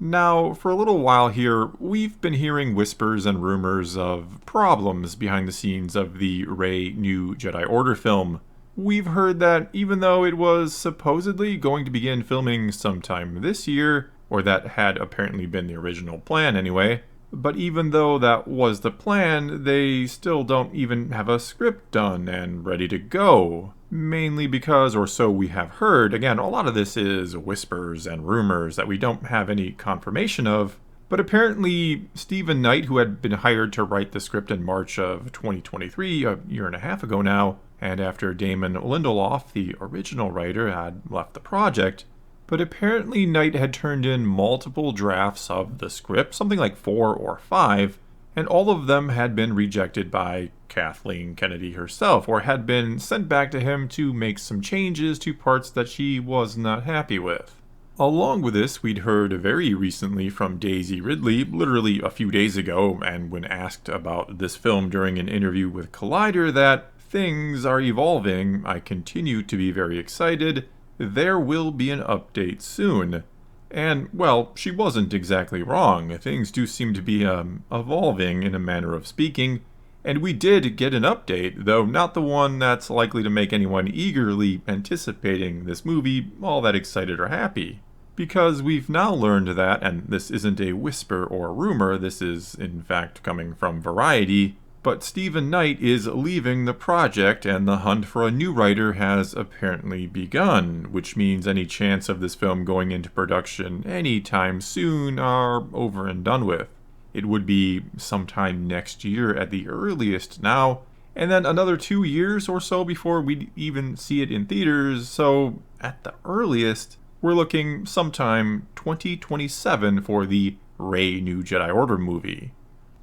Now, for a little while here, we've been hearing whispers and rumors of problems behind the scenes of the Rey new Jedi Order film. We've heard that even though it was supposedly going to begin filming sometime this year, or that had apparently been the original plan anyway, but even though that was the plan, they still don't even have a script done and ready to go. Mainly because, or so we have heard, again, a lot of this is whispers and rumors that we don't have any confirmation of, but apparently Stephen Knight, who had been hired to write the script in March of 2023, a year and a half ago now, and after Damon Lindelof, the original writer, had left the project, but apparently Knight had turned in multiple drafts of the script, something like 4 or 5, and all of them had been rejected by Kathleen Kennedy herself, or had been sent back to him to make some changes to parts that she was not happy with. Along with this, we'd heard very recently from Daisy Ridley, literally a few days ago, and when asked about this film during an interview with Collider, that things are evolving. I continue to be very excited. There will be an update soon. And, well, she wasn't exactly wrong. Things do seem to be evolving in a manner of speaking. And we did get an update, though not the one that's likely to make anyone eagerly anticipating this movie all that excited or happy. Because we've now learned that, and this isn't a whisper or rumor, this is in fact coming from Variety, but Stephen Knight is leaving the project and the hunt for a new writer has apparently begun, which means any chance of this film going into production anytime soon are over and done with. It would be sometime next year at the earliest now, and then another 2 years or so before we'd even see it in theaters, so at the earliest, we're looking sometime 2027 for the Rey New Jedi Order movie.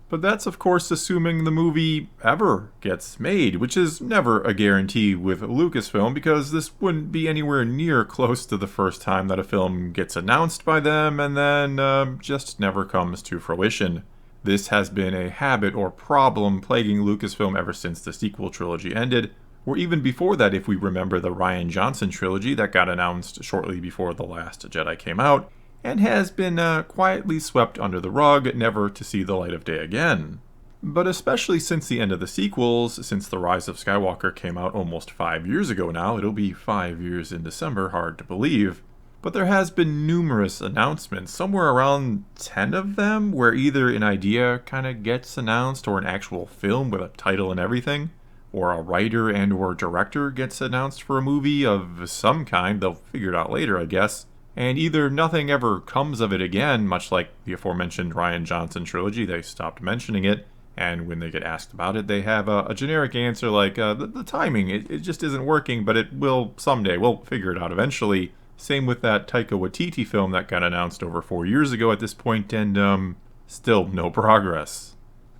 But that's of course assuming the movie ever gets made, which is never a guarantee with Lucasfilm because this wouldn't be anywhere near close to the first time that a film gets announced by them and then just never comes to fruition. This has been a habit or problem plaguing Lucasfilm ever since the sequel trilogy ended, or even before that if we remember the Rian Johnson trilogy that got announced shortly before The Last Jedi came out, and has been quietly swept under the rug, never to see the light of day again. But especially since the end of the sequels, since The Rise of Skywalker came out almost 5 years ago now, it'll be 5 years in December, hard to believe, but there has been numerous announcements, somewhere around 10 of them, where either an idea kind of gets announced or an actual film with a title and everything, or a writer and or director gets announced for a movie of some kind, they'll figure it out later I guess, and either nothing ever comes of it again, much like the aforementioned Rian Johnson trilogy, they stopped mentioning it, and when they get asked about it, they have a generic answer like, the timing, it just isn't working, but it will someday, we'll figure it out eventually. Same with that Taika Waititi film that got announced over 4 years ago at this point, and still no progress.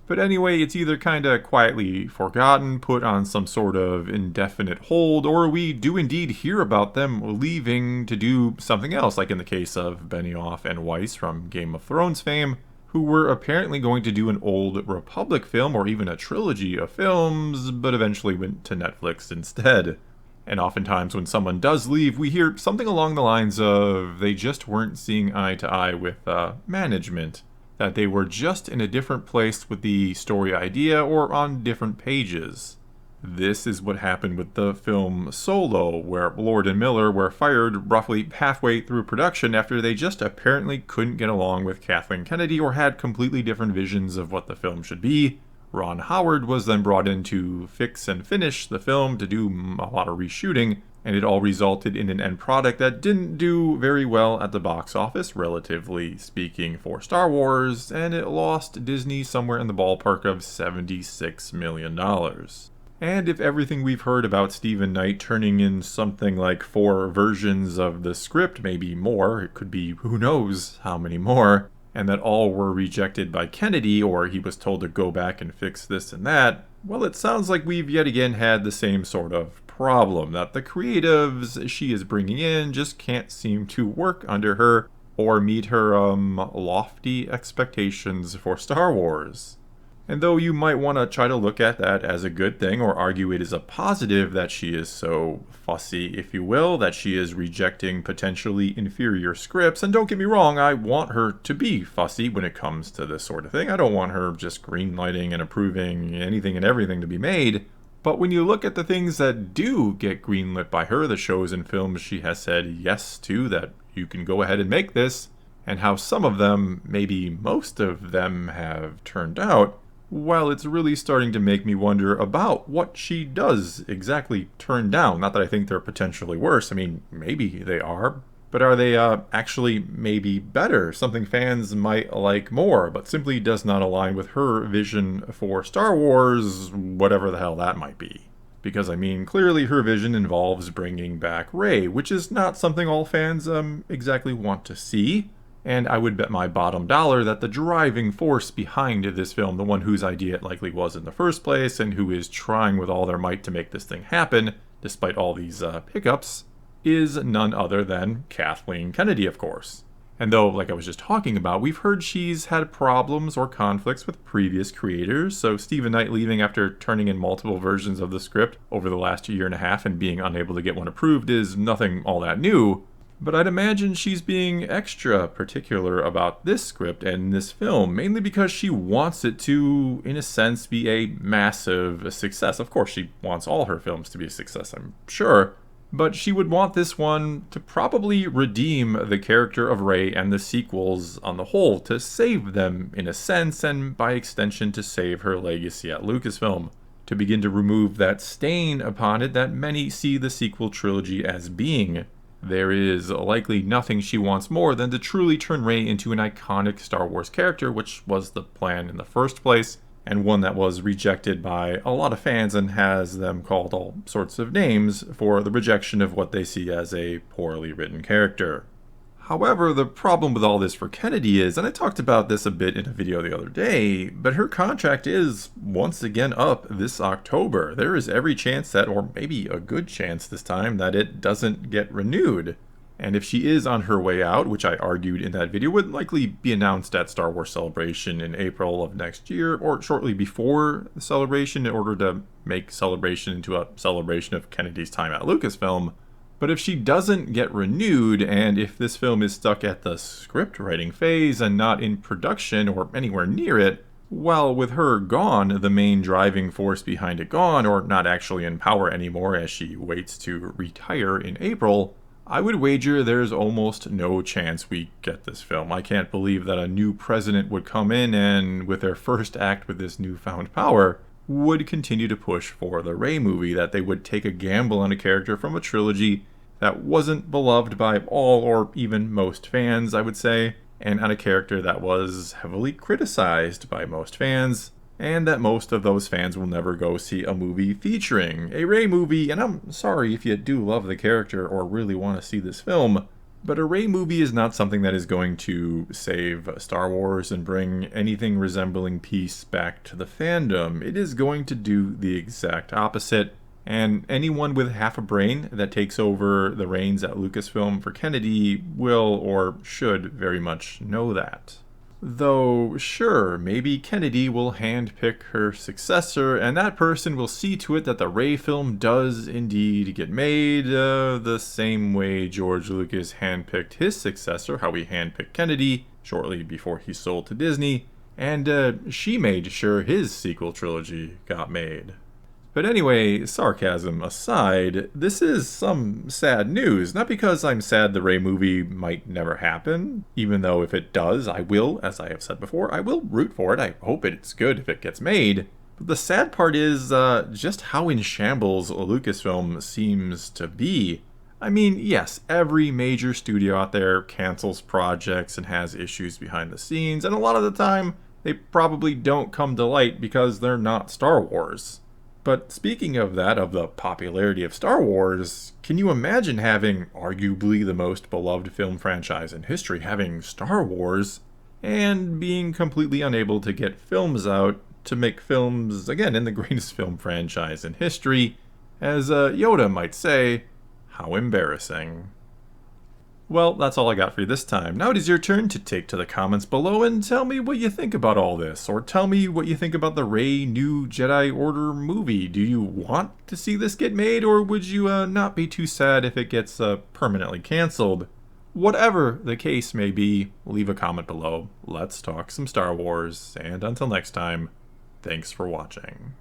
But anyway, it's either kinda quietly forgotten, put on some sort of indefinite hold, or we do indeed hear about them leaving to do something else, like in the case of Benioff and Weiss from Game of Thrones fame, who were apparently going to do an Old Republic film or even a trilogy of films, but eventually went to Netflix instead. And oftentimes when someone does leave, we hear something along the lines of they just weren't seeing eye to eye with management. That they were just in a different place with the story idea or on different pages. This is what happened with the film Solo, where Lord and Miller were fired roughly halfway through production after they just apparently couldn't get along with Kathleen Kennedy or had completely different visions of what the film should be. Ron Howard was then brought in to fix and finish the film, to do a lot of reshooting, and it all resulted in an end product that didn't do very well at the box office, relatively speaking, for Star Wars, and it lost Disney somewhere in the ballpark of $76 million. And if everything we've heard about Stephen Knight turning in something like 4 versions of the script, maybe more, it could be who knows how many more, and that all were rejected by Kennedy, or he was told to go back and fix this and that, well, it sounds like we've yet again had the same sort of problem, that the creatives she is bringing in just can't seem to work under her or meet her lofty expectations for Star Wars. And though you might want to try to look at that as a good thing or argue it is a positive that she is so fussy, if you will, that she is rejecting potentially inferior scripts, and don't get me wrong, I want her to be fussy when it comes to this sort of thing. I don't want her just greenlighting and approving anything and everything to be made. But when you look at the things that do get greenlit by her, the shows and films she has said yes to, that you can go ahead and make this, and how some of them, maybe most of them, have turned out, well, it's really starting to make me wonder about what she does exactly turn down. Not that I think they're potentially worse. I mean, maybe they are. But are they actually maybe better? Something fans might like more, but simply does not align with her vision for Star Wars, whatever the hell that might be. Because, I mean, clearly her vision involves bringing back Rey, which is not something all fans exactly want to see. And I would bet my bottom dollar that the driving force behind this film, the one whose idea it likely was in the first place, and who is trying with all their might to make this thing happen, despite all these hiccups, is none other than Kathleen Kennedy, of course. And though, like I was just talking about, we've heard she's had problems or conflicts with previous creators, so Stephen Knight leaving after turning in multiple versions of the script over the last year and a half and being unable to get one approved is nothing all that new. But I'd imagine she's being extra particular about this script and this film, mainly because she wants it to, in a sense, be a massive success. Of course, she wants all her films to be a success, I'm sure. But she would want this one to probably redeem the character of Rey and the sequels on the whole, to save them in a sense, and by extension to save her legacy at Lucasfilm. To begin to remove that stain upon it that many see the sequel trilogy as being. There is likely nothing she wants more than to truly turn Rey into an iconic Star Wars character, which was the plan in the first place, and one that was rejected by a lot of fans and has them called all sorts of names for the rejection of what they see as a poorly written character. However, the problem with all this for Kennedy is, and I talked about this a bit in a video the other day, but her contract is once again up this October. There is every chance that, or maybe a good chance this time, that it doesn't get renewed. And if she is on her way out, which I argued in that video would likely be announced at Star Wars Celebration in April of next year, or shortly before the celebration in order to make Celebration into a celebration of Kennedy's time at Lucasfilm. But if she doesn't get renewed, and if this film is stuck at the script writing phase and not in production or anywhere near it, well, with her gone, the main driving force behind it gone, or not actually in power anymore as she waits to retire in April, I would wager there's almost no chance we get this film. I can't believe that a new president would come in and, with their first act with this newfound power, would continue to push for the Rey movie, that they would take a gamble on a character from a trilogy that wasn't beloved by all or even most fans, I would say, and on a character that was heavily criticized by most fans, and that most of those fans will never go see a movie featuring a Rey movie. And I'm sorry if you do love the character or really want to see this film, but a Rey movie is not something that is going to save Star Wars and bring anything resembling peace back to the fandom. It is going to do the exact opposite, and anyone with half a brain that takes over the reins at Lucasfilm for Kennedy will or should very much know that. Though, sure, maybe Kennedy will handpick her successor, and that person will see to it that the Rey film does indeed get made, the same way George Lucas handpicked his successor, how he handpicked Kennedy shortly before he sold to Disney, and she made sure his sequel trilogy got made. But anyway, sarcasm aside, this is some sad news. Not because I'm sad the Rey movie might never happen, even though if it does, I will, as I have said before, I will root for it. I hope it's good if it gets made. But the sad part is just how in shambles Lucasfilm seems to be. I mean, yes, every major studio out there cancels projects and has issues behind the scenes, and a lot of the time, they probably don't come to light because they're not Star Wars. But speaking of that, of the popularity of Star Wars, can you imagine having arguably the most beloved film franchise in history, having Star Wars, and being completely unable to get films out to make films, again, in the greatest film franchise in history? As Yoda might say, how embarrassing. Well, that's all I got for you this time. Now it is your turn to take to the comments below and tell me what you think about all this, or tell me what you think about the Rey new Jedi Order movie. Do you want to see this get made, or would you not be too sad if it gets permanently canceled? Whatever the case may be, leave a comment below. Let's talk some Star Wars, and until next time, thanks for watching.